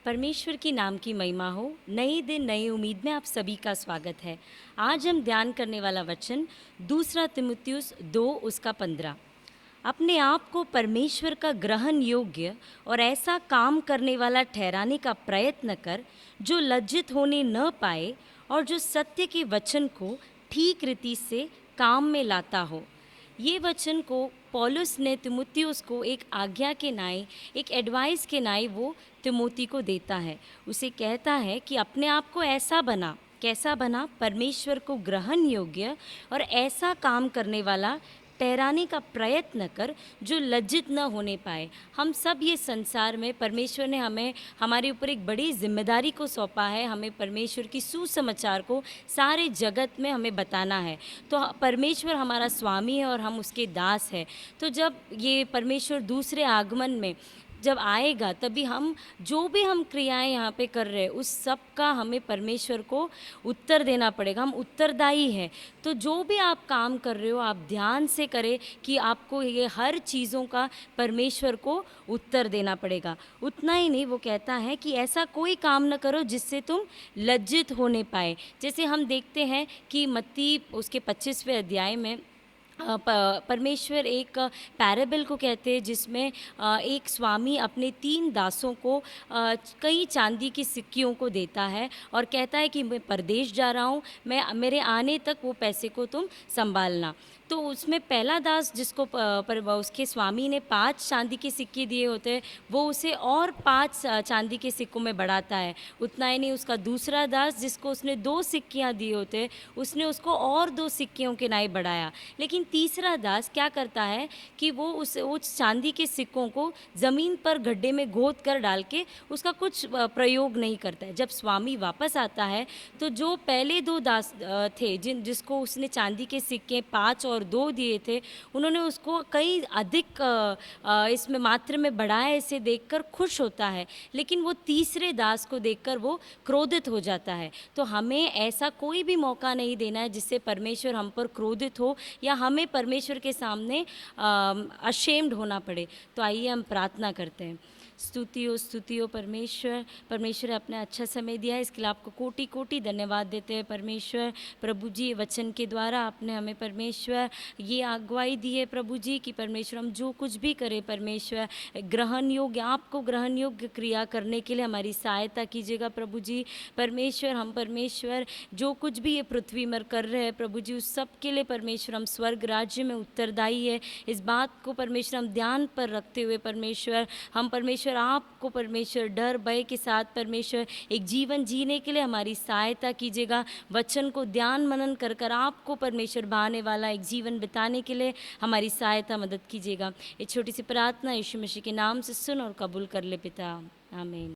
परमेश्वर की नाम की महिमा हो। नए दिन नई उम्मीद में आप सभी का स्वागत है। आज हम ध्यान करने वाला वचन दूसरा तिमुथियुस 2 उसका 15। अपने आप को परमेश्वर का ग्रहण योग्य और ऐसा काम करने वाला ठहराने का प्रयत्न कर जो लज्जित होने न पाए और जो सत्य के वचन को ठीक रीति से काम में लाता हो। ये वचन को पौलुस ने तिमुथियुस को एक आज्ञा के नाई, एक एडवाइस के नाई वो तिमोती को देता है। उसे कहता है कि अपने आप को ऐसा बना, कैसा बना, परमेश्वर को ग्रहण योग्य और ऐसा काम करने वाला ठहराने का प्रयत्न कर जो लज्जित न होने पाए। हम सब ये संसार में परमेश्वर ने हमें हमारे ऊपर एक बड़ी जिम्मेदारी को सौंपा है। हमें परमेश्वर की सुसमाचार को सारे जगत में हमें बताना है। तो परमेश्वर हमारा स्वामी है और हम उसके दास हैं। तो जब ये परमेश्वर दूसरे आगमन में जब आएगा तभी हम जो भी हम क्रियाएं यहाँ पे कर रहे हैं उस सब का हमें परमेश्वर को उत्तर देना पड़ेगा। हम उत्तरदायी हैं। तो जो भी आप काम कर रहे हो आप ध्यान से करें कि आपको ये हर चीज़ों का परमेश्वर को उत्तर देना पड़ेगा। उतना ही नहीं, वो कहता है कि ऐसा कोई काम न करो जिससे तुम लज्जित होने पाए। जैसे हम देखते हैं कि मत्ती उसके 25वें अध्याय में परमेश्वर एक पैराबल को कहते हैं जिसमें एक स्वामी अपने 3 दासों को कई चांदी की सिक्कियों को देता है और कहता है कि मैं परदेश जा रहा हूँ, मैं मेरे आने तक वो पैसे को तुम संभालना। तो उसमें पहला दास जिसको उसके स्वामी ने 5 चांदी के सिक्के दिए होते हैं वो उसे और 5 चांदी के सिक्कों में बढ़ाता है। उतना ही नहीं, उसका दूसरा दास जिसको उसने 2 सिक्कियाँ दिए होते हैं उसने उसको और 2 सिक्कियों के नाई बढ़ाया। लेकिन तीसरा दास क्या करता है कि वो उस चांदी के सिक्कों को ज़मीन पर गड्ढे में गोद कर डाल के उसका कुछ प्रयोग नहीं करता है। जब स्वामी वापस आता है तो जो पहले 2 दास थे जिसको उसने चांदी के सिक्के 5 और 2 दिए थे, उन्होंने उसको कई अधिक इसमें मात्रा में बढ़ाया। इसे देखकर खुश होता है, लेकिन वो तीसरे दास को देखकर वो क्रोधित हो जाता है। तो हमें ऐसा कोई भी मौका नहीं देना है जिससे परमेश्वर हम पर क्रोधित हो या हमें परमेश्वर के सामने अशेम्ड होना पड़े। तो आइए हम प्रार्थना करते हैं। स्तुति हो परमेश्वर। परमेश्वर अपने अच्छा समय दिया है, इसके लिए आपको कोटि कोटि धन्यवाद देते हैं परमेश्वर। प्रभु जी, वचन के द्वारा आपने हमें परमेश्वर ये अगुवाई दी है प्रभु जी कि परमेश्वर हम जो कुछ भी करें परमेश्वर ग्रहण योग्य, आपको ग्रहण योग्य क्रिया करने के लिए हमारी सहायता कीजिएगा प्रभु जी। परमेश्वर हम परमेश्वर जो कुछ भी ये पृथ्वी में कर रहे हैं प्रभु जी उस सब के लिए परमेश्वर हम स्वर्ग राज्य में उत्तरदायी है। इस बात को परमेश्वर हम ध्यान पर रखते हुए परमेश्वर हम परमेश्वर आपको परमेश्वर डर भय के साथ परमेश्वर एक जीवन जीने के लिए हमारी सहायता कीजिएगा। वचन को ध्यान मनन कर कर आपको परमेश्वर भाने वाला एक जीवन बिताने के लिए हमारी सहायता मदद कीजिएगा। एक छोटी सी प्रार्थना यीशु मसीह के नाम से सुन और कबूल कर ले पिता, आमीन।